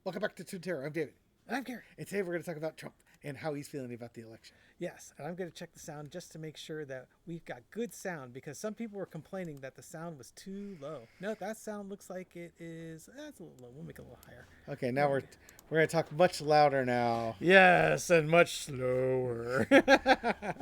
Welcome back to Tuntero. I'm David. And I'm Gary. And today we're going to talk about Trump and how he's feeling about the election. Yes, and I'm going to check the sound just to make sure that we've got good sound because some people were complaining that the sound was too low. No, that sound looks like it is. That's a little low. We'll make it a little higher. Okay, now we're going to talk much louder now. Yes, and much slower.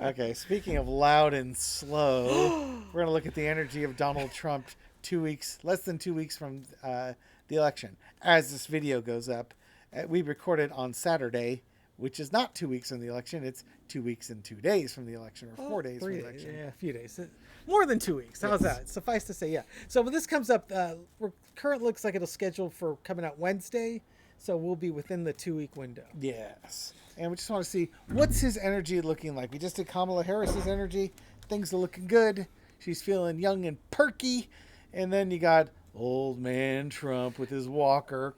Okay, speaking of loud and slow, we're going to look at the energy of Donald Trump less than 2 weeks from the election. As this video goes up, we recorded on Saturday, which is not 2 weeks from the election. It's 2 weeks and 2 days from the election, or 4 days from the election. Yeah, a few days. More than 2 weeks. How's that? Suffice to say, yeah. So when this comes up, current looks like it'll schedule for coming out Wednesday. So we'll be within the 2 week window. Yes. And we just want to see, what's his energy looking like? We just did Kamala Harris's energy. Things are looking good. She's feeling young and perky. And then you got old man Trump with his walker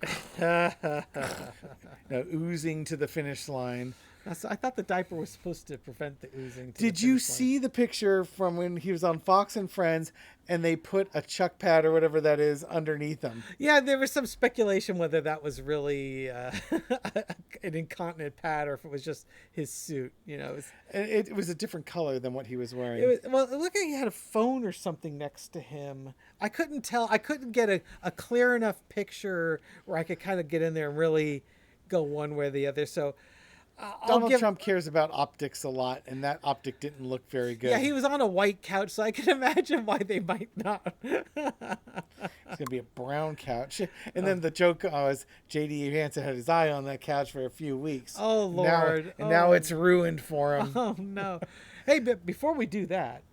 oozing to the finish line. I thought the diaper was supposed to prevent the oozing. Did you see the picture from when he was on Fox and Friends and they put a chuck pad or whatever that is underneath him? Yeah, there was some speculation whether that was really an incontinent pad or if it was just his suit. You know, it was a different color than what he was wearing. It looked like he had a phone or something next to him. I couldn't tell. I couldn't get a clear enough picture where I could kind of get in there and really go one way or the other. So Donald Trump cares about optics a lot, and that optic didn't look very good. Yeah, he was on a white couch, so I can imagine why they might not. It's going to be a brown couch. And then the joke was J.D. Vance had his eye on that couch for a few weeks. Oh, Lord. Now it's ruined for him. Oh, no. Hey, but before we do that,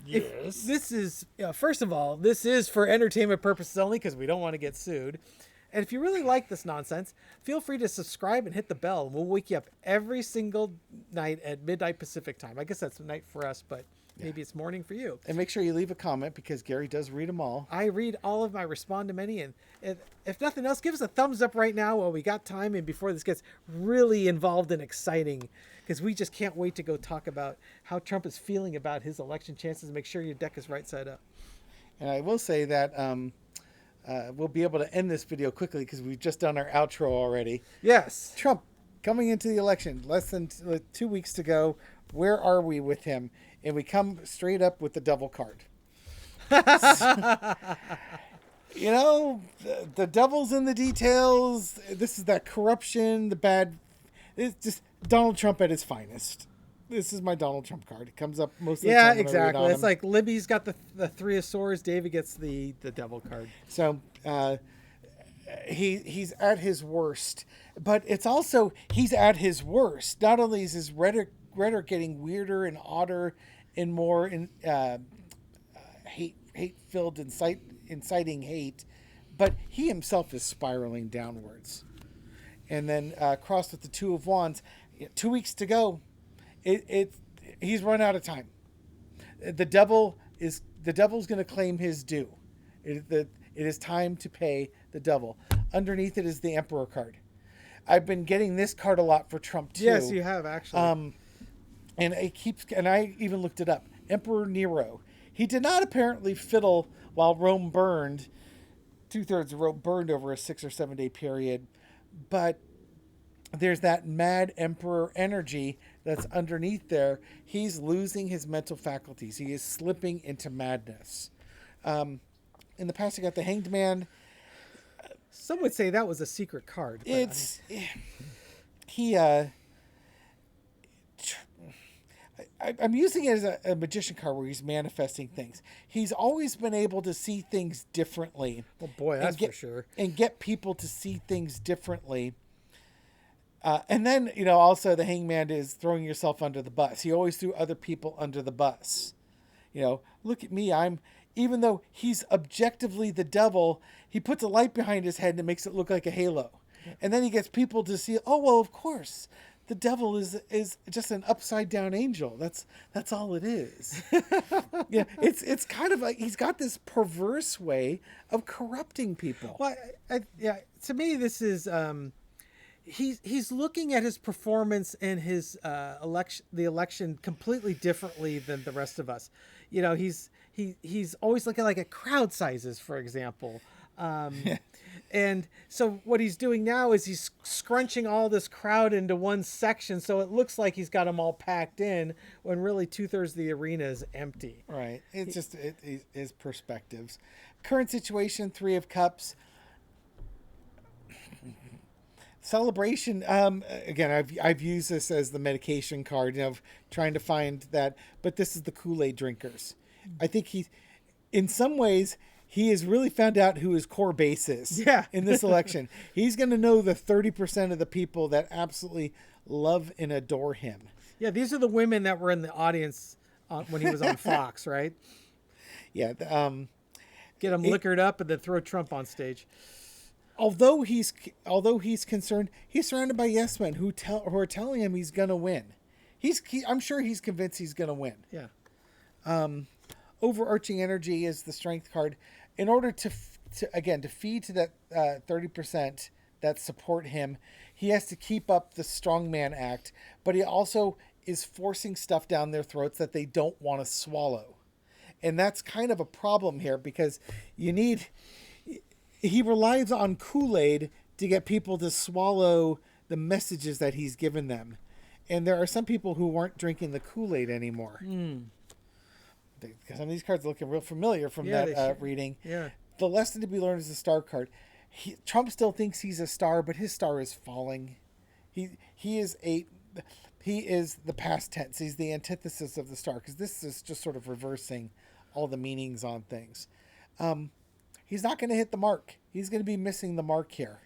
yes. This is, first of all, this is for entertainment purposes only because we don't want to get sued. And if you really like this nonsense, feel free to subscribe and hit the bell. And we'll wake you up every single night at midnight Pacific time. I guess that's night for us, but maybe it's morning for you. And make sure you leave a comment because Gary does read them all. I read all of them. I respond to many. And if nothing else, give us a thumbs up right now while we got time and before this gets really involved and exciting. Because we just can't wait to go talk about how Trump is feeling about his election chances. Make sure your deck is right side up. And I will say that we'll be able to end this video quickly because we've just done our outro already. Yes. Trump coming into the election, less than 2 weeks to go. Where are we with him? And we come straight up with the devil card. You know, the devil's in the details. This is that corruption, the bad. It's just Donald Trump at his finest. This is my Donald Trump card. It comes up most of the time. Yeah, exactly. It's like Libby's got the Three of Swords. David gets the Devil card. So he's at his worst, but it's also he's at his worst. Not only is his rhetoric getting weirder and odder and more hate-filled, inciting hate, but he himself is spiraling downwards. And then crossed with the Two of Wands, 2 weeks to go. He's run out of time. The devil's going to claim his due. It is time to pay the devil. Underneath it is the Emperor card. I've been getting this card a lot for Trump too. Yes, you have actually. And I even looked it up. Emperor Nero. He did not apparently fiddle while Rome burned. 2/3 of Rome burned over a 6 or 7 day period, but there's that mad emperor energy that's underneath there. He's losing his mental faculties. He is slipping into madness. In the past, you got the Hanged Man. Some would say that was a secret card. I'm using it as a magician card where he's manifesting things. He's always been able to see things differently. Oh boy, that's for sure. And get people to see things differently. And then, also the hangman is throwing yourself under the bus. He always threw other people under the bus. Look at me. Even though he's objectively the devil, he puts a light behind his head and it makes it look like a halo. And then he gets people to see, oh, well, of course, the devil is just an upside down angel. That's all it is. Yeah, it's kind of like he's got this perverse way of corrupting people. Well, to me, this is he's looking at his performance and his the election completely differently than the rest of us. He's always looking like at crowd sizes, for example. And so what he's doing now is he's scrunching all this crowd into one section, so it looks like he's got them all packed in, when really 2/3 of the arena is empty. Right. It's just it is perspectives. Current situation, 3 of Cups. Celebration. Again, I've used this as the medication card, of trying to find that. But this is the Kool-Aid drinkers. I think in some ways, he has really found out who his core base is. Yeah. In this election, he's going to know the 30% of the people that absolutely love and adore him. Yeah, these are the women that were in the audience when he was on Fox, right? Yeah. Get them liquored up and then throw Trump on stage. Although he's concerned, he's surrounded by yes men who are telling him he's gonna win. I'm sure he's convinced he's gonna win. Yeah. Overarching energy is the strength card. In order to feed to that 30% that support him, he has to keep up the strongman act, but he also is forcing stuff down their throats that they don't want to swallow, and that's kind of a problem here because he relies on Kool-Aid to get people to swallow the messages that he's given them. And there are some people who aren't drinking the Kool-Aid anymore. Some of these cards are looking real familiar from that reading. Yeah. The lesson to be learned is the star card. Trump still thinks he's a star, but his star is falling. He is the past tense. He's the antithesis of the star, because this is just sort of reversing all the meanings on things. He's not going to hit the mark. He's going to be missing the mark here.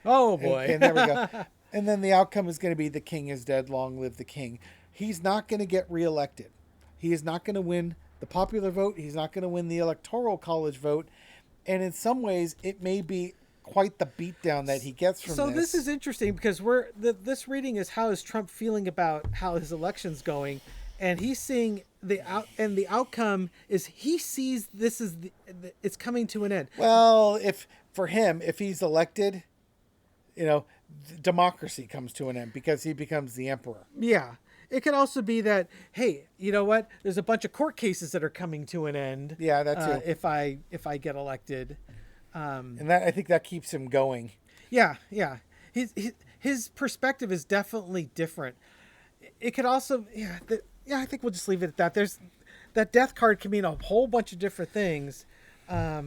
Oh, boy. And there we go. And then the outcome is going to be the king is dead, long live the king. He's not going to get reelected. He is not going to win the popular vote. He's not going to win the electoral college vote. And in some ways, it may be quite the beatdown that he gets from this. So this is interesting because this reading is how is Trump feeling about how his election's going, and he's seeing the outcome is he sees this is it's coming to an end. Well, if he's elected, democracy comes to an end because he becomes the emperor. Yeah. It could also be that, hey, you know what? There's a bunch of court cases that are coming to an end. Yeah, that too. If I get elected, and that I think that keeps him going. Yeah. His perspective is definitely different. It could also, I think we'll just leave it at that. There's that death card can mean a whole bunch of different things. But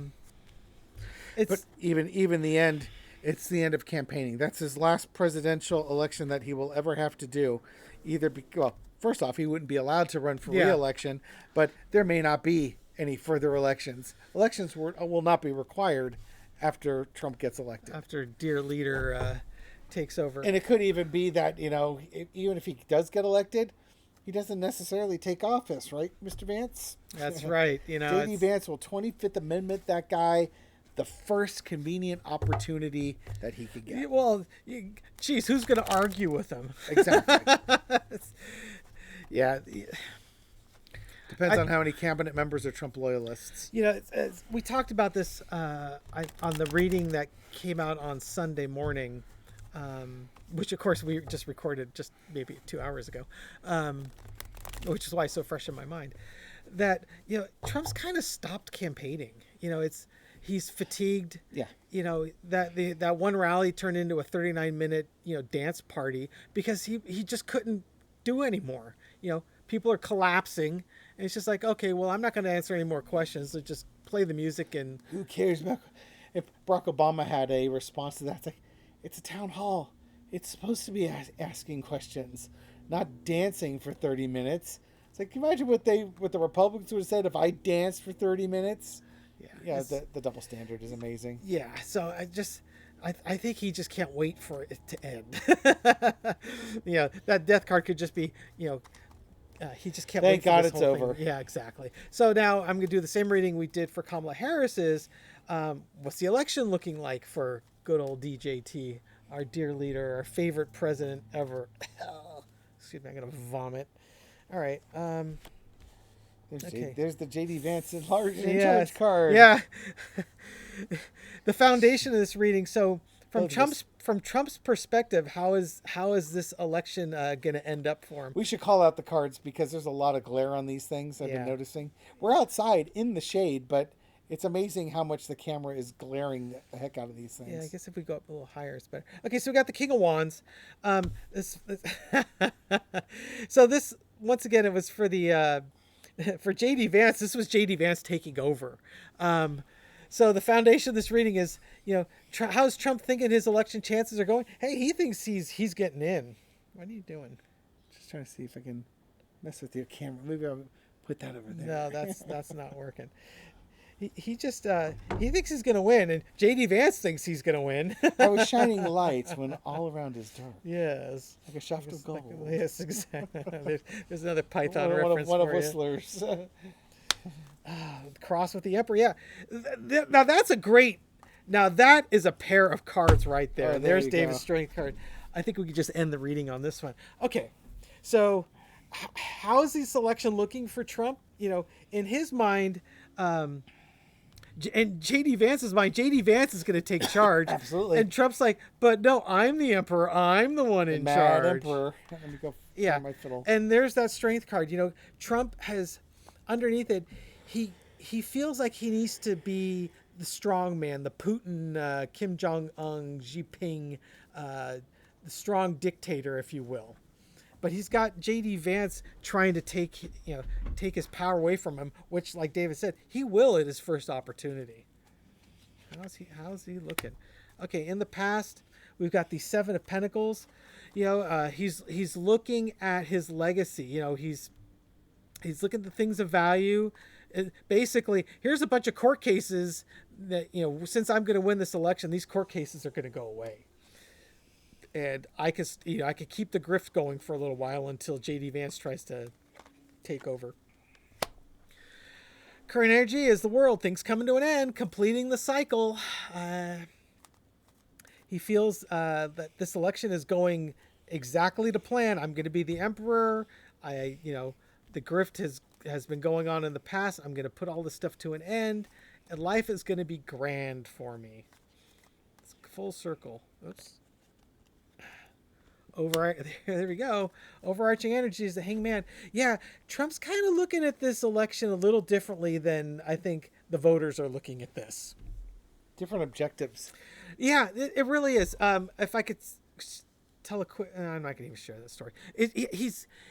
even the end, it's the end of campaigning. That's his last presidential election that he will ever have to do. First off, he wouldn't be allowed to run for re-election, but there may not be any further elections. Elections will not be required after Trump gets elected. After dear leader takes over. And it could even be that, even if he does get elected, he doesn't necessarily take office, right, Mr. Vance? That's right. J.D. Vance will 25th Amendment that guy the first convenient opportunity that he could get. Well, geez, who's going to argue with him? Exactly. Yeah. Depends on how many cabinet members are Trump loyalists. We talked about this on the reading that came out on Sunday morning, which, of course, we just recorded just maybe 2 hours ago, which is why it's so fresh in my mind. That, Trump's kind of stopped campaigning. He's fatigued. Yeah. That one rally turned into a 39-minute, dance party because he just couldn't do anymore. People are collapsing, and it's just like, okay, well, I'm not going to answer any more questions. So just play the music and who cares about if Barack Obama had a response to that? It's like, it's a town hall. It's supposed to be asking questions, not dancing for 30 minutes. It's like, can you imagine what the Republicans would have said if I danced for 30 minutes? Yeah, the double standard is amazing. Yeah, so I think he just can't wait for it to end. That death card could just be, he just can't wait for God this it's whole over. thing. Yeah, exactly. So now I'm going to do the same reading we did for Kamala Harris's. What's the election looking like for good old DJT, our dear leader, our favorite president ever? Excuse me, I'm going to vomit. All right. There's the J.D. Vance in charge card. Yeah. The foundation of this reading. So from Trump's perspective, how is this election going to end up for him? We should call out the cards because there's a lot of glare on these things. I've been noticing. We're outside in the shade, but It's amazing how much the camera is glaring the heck out of these things. Yeah, I guess if we go up a little higher, it's better. Okay, so we got the King of Wands. This so this once again it was for the for JD Vance. This was JD Vance taking over. So the foundation of this reading is, how's Trump thinking his election chances are going? Hey, he thinks he's getting in. What are you doing? Just trying to see if I can mess with your camera. Maybe I'll put that over there. No, that's not working. He just he thinks he's gonna win, and JD Vance thinks he's gonna win. I was shining lights when all around is dark. Yes, Like a shaft of gold. yes, exactly. There's another Python One reference of for you. Whistler's. Cross with the Emperor. Yeah, now that's a great. Now that is a pair of cards right there. Oh, there There's you David's go. strength card. I think we could just end the reading on this one. Okay, so how is the selection looking for Trump? In his mind. And JD Vance's mind, JD Vance is going to take charge. Absolutely. And Trump's like, but no, I'm the emperor. I'm the one in Mad charge. Emperor. Let me go Yeah. find my fiddle. And there's that strength card. Trump has underneath it, he feels like he needs to be the strong man, the Putin, Kim Jong-un, Xi Jinping, the strong dictator, if you will. But he's got JD Vance trying to take his power away from him, which, like David said, he will at his first opportunity. How's he looking? Okay, in the past, we've got the Seven of Pentacles. He's looking at his legacy. He's looking at the things of value. Basically, here's a bunch of court cases that since I'm going to win this election, these court cases are going to go away. And I could keep the grift going for a little while until JD Vance tries to take over. Current energy is the world. Things coming to an end, completing the cycle. He feels that this election is going exactly to plan. I'm going to be the emperor. The grift has been going on in the past. I'm going to put all this stuff to an end, and life is going to be grand for me. It's full circle. Oops. There we go. Overarching energy is the Hangman. Yeah, Trump's kind of looking at this election a little differently than I think the voters are looking at this. Different objectives. Yeah, it really is. If I could tell a quick, I'm not gonna even share that story.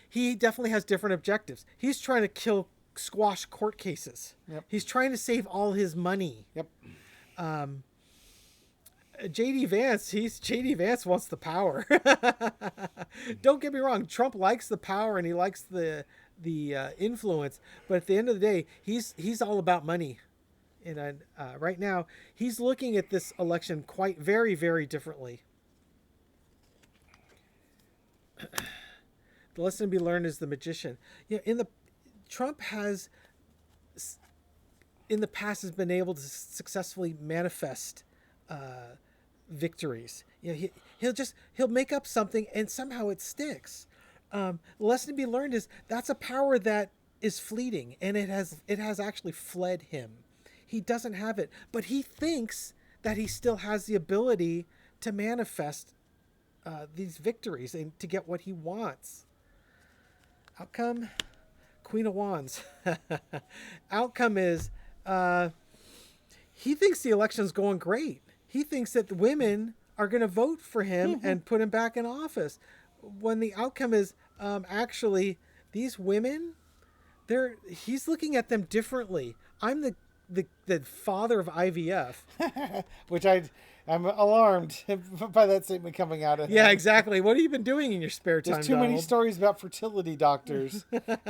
He definitely has different objectives. He's trying to squash court cases. Yep. He's trying to save all his money. Yep. JD Vance wants the power. Don't get me wrong. Trump likes the power and he likes the influence, but at the end of the day, he's all about money. And right now, he's looking at this election very, very differently. The lesson to be learned is the magician. Trump has in the past has been able to successfully manifest victories. He'll make up something and somehow it sticks. The lesson to be learned is that's a power that is fleeting and it has actually fled him. He doesn't have it, but he thinks that he still has the ability to manifest these victories and to get what he wants. Outcome, Queen of Wands. Outcome is he thinks the election's going great. He thinks that the women are going to vote for him and put him back in office. When the outcome is actually these women, he's looking at them differently. I'm the father of IVF. Which I'm alarmed by that statement coming out of him. Yeah, exactly. What have you been doing in your spare time, There's too many Donald? stories about fertility doctors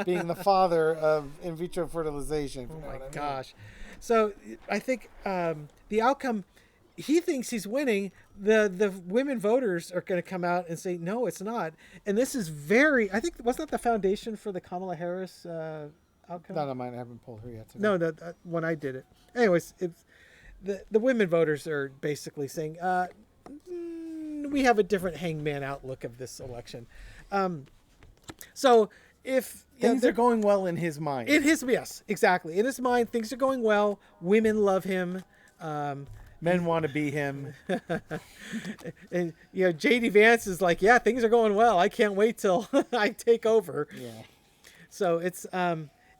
being the father of in vitro fertilization. Oh my gosh. So I think the outcome, he thinks he's winning. The women voters are going to come out and say, no, it's not. And this is I think, wasn't that the foundation for the Kamala Harris outcome? Not on mine. I haven't pulled her yet. No, when I did it. Anyways, it's the women voters are basically saying, we have a different hangman outlook of this election. So if things are going well in his mind. Yes, exactly. In his mind, things are going well. Women love him. Men want to be him. And JD Vance is like, yeah, things are going well. I can't wait till I take over. Yeah. So it's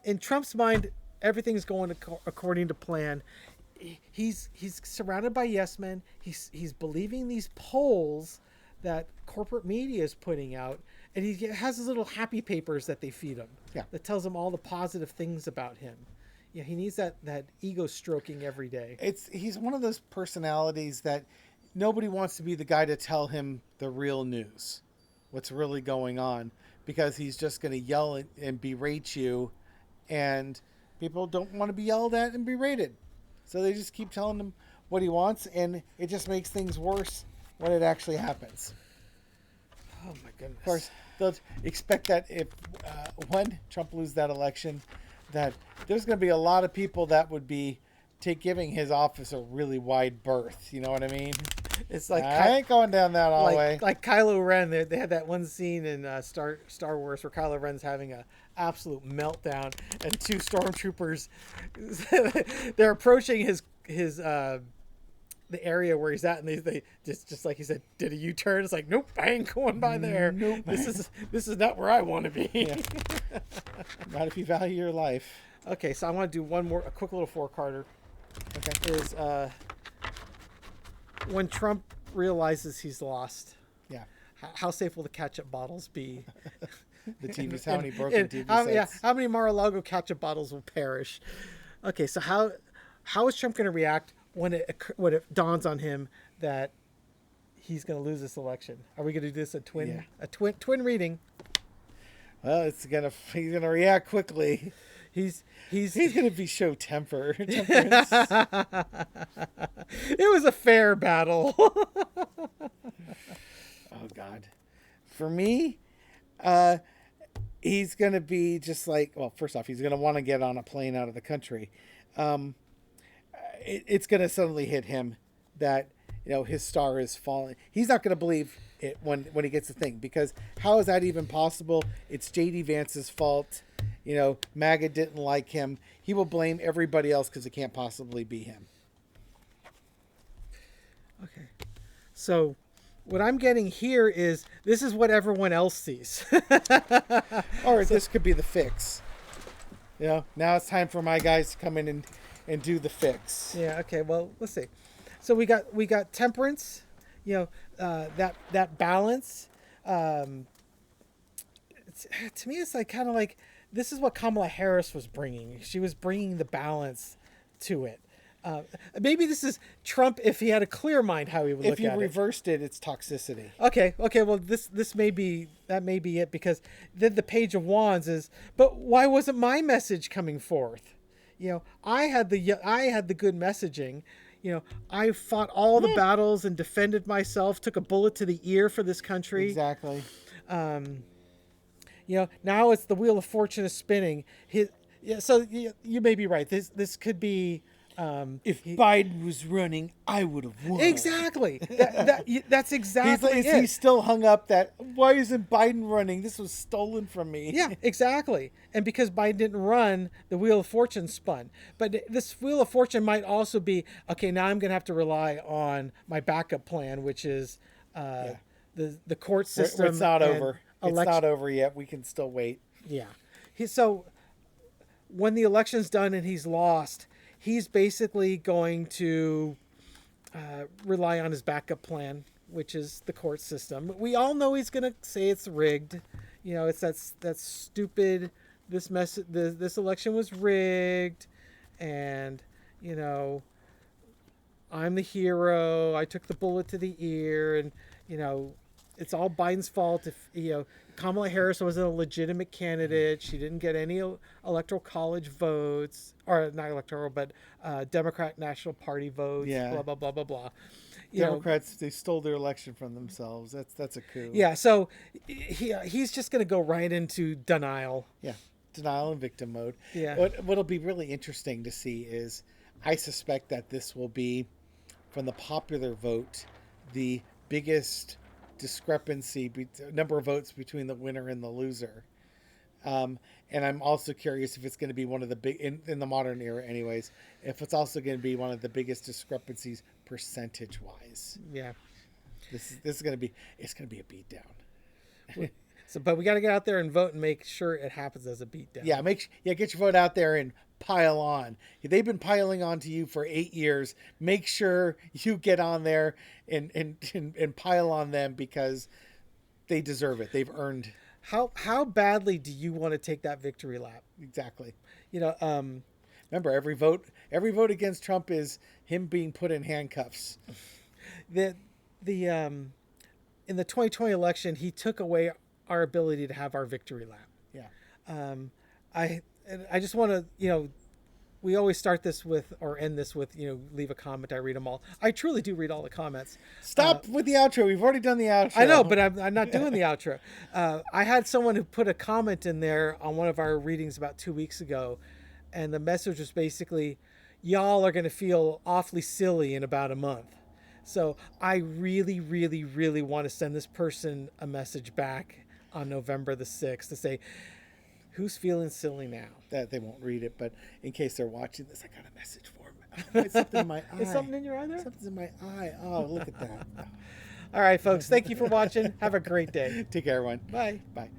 in Trump's mind, everything's going according to plan. He's surrounded by yes men. He's believing these polls that corporate media is putting out, and he has his little happy papers that they feed him. Yeah. That tells him all the positive things about him. Yeah, he needs that ego stroking every day. He's one of those personalities that nobody wants to be the guy to tell him the real news, what's really going on, because he's just going to yell and berate you, and people don't want to be yelled at and berated. So they just keep telling him what he wants, and it just makes things worse when it actually happens. Oh my goodness. Of course, they'll expect that if when Trump loses that election, that there's going to be a lot of people that would be giving his office a really wide berth. You know what I mean? It's like I ain't going down that hallway. like Kylo Ren. They had that one scene in Star Wars where Kylo Ren's having a absolute meltdown, and two stormtroopers they're approaching his the area where he's at, and they just like he said, did a U-turn. It's like, nope, I ain't going by there. Nope. This is not where I want to be. Yeah. Not if you value your life. Okay, so I want to do a quick little four-carder. Okay. Is when Trump realizes he's lost, Yeah. how safe will the ketchup bottles be? The TVs. How many broken TV sets? Yeah, how many Mar-a-Lago ketchup bottles will perish? Okay, so how is Trump going to react when it dawns on him that he's going to lose this election? Are we going to do this a twin reading? Well, he's gonna react quickly. He's gonna be temperance. It was a fair battle. Oh God. For me, he's gonna be just like, well, first off, he's gonna want to get on a plane out of the country. It's gonna suddenly hit him that his star is falling. He's not gonna believe it when he gets the thing, because how is that even possible? It's JD Vance's fault. MAGA didn't like him. He will blame everybody else because it can't possibly be him. Okay. So what I'm getting here is this is what everyone else sees. Or this could be the fix. Now it's time for my guys to come in and do the fix. Yeah, okay. Well, let's see. So we got temperance, that balance. To me, it's like kind of like this is what Kamala Harris was bringing. She was bringing the balance to it. Maybe this is Trump if he had a clear mind how he would look at it. If you reversed it, it's toxicity. Okay. Well, this may be it, because then the Page of Wands is. But why wasn't my message coming forth? I had the good messaging. I fought all the battles and defended myself. Took a bullet to the ear for this country. Exactly. Now it's the wheel of fortune is spinning. So you may be right. This could be. If Biden was running, I would have won. Exactly. That's exactly it. He's still hung up that, why isn't Biden running? This was stolen from me. Yeah, exactly. And because Biden didn't run, the Wheel of Fortune spun. But this Wheel of Fortune might also be, okay, now I'm going to have to rely on my backup plan, which is the court system. It's not over. It's not over yet. We can still wait. Yeah. So when the election's done and he's lost, he's basically going to rely on his backup plan, which is the court system. We all know he's going to say it's rigged. It's that's stupid. This election was rigged, and I'm the hero. I took the bullet to the ear, and it's all Biden's fault. If Kamala Harris wasn't a legitimate candidate, she didn't get any electoral college votes, or not electoral, but Democrat National Party votes. Yeah. Blah blah blah blah blah. Democrats, they stole their election from themselves. That's a coup. Yeah. So he's just going to go right into denial. Yeah. Denial and victim mode. Yeah. What'll be really interesting to see is, I suspect that this will be, from the popular vote, the biggest discrepancy, number of votes between the winner and the loser. And I'm also curious if it's going to be one of the big, in the modern era anyways, if it's also going to be one of the biggest discrepancies percentage wise. Yeah. This is going to be, it's going to be a beatdown. So, but we got to get out there and vote and make sure it happens as a beatdown. Yeah, get your vote out there and pile on. They've been piling on to you for 8 years. Make sure you get on there and pile on them because they deserve it. They've earned. How badly do you want to take that victory lap? Exactly. You know, Remember, every vote against Trump is him being put in handcuffs. the in the 2020 election, he took away our ability to have our victory lap. Yeah. I just want to, we always start this with or end this with, leave a comment. I read them all. I truly do read all the comments. Stop with the outro. We've already done the outro. I know, but I'm not doing the outro. I had someone who put a comment in there on one of our readings about 2 weeks ago, and the message was basically, y'all are going to feel awfully silly in about a month. So I really, really, really want to send this person a message back on November the 6th to say, who's feeling silly now? That they won't read it, but in case they're watching this, I got a message for them. Something in my eye. Is something in your eye there? Something's in my eye. Oh, look at that. All right, folks. Thank you for watching. Have a great day. Take care, everyone. Bye. Bye.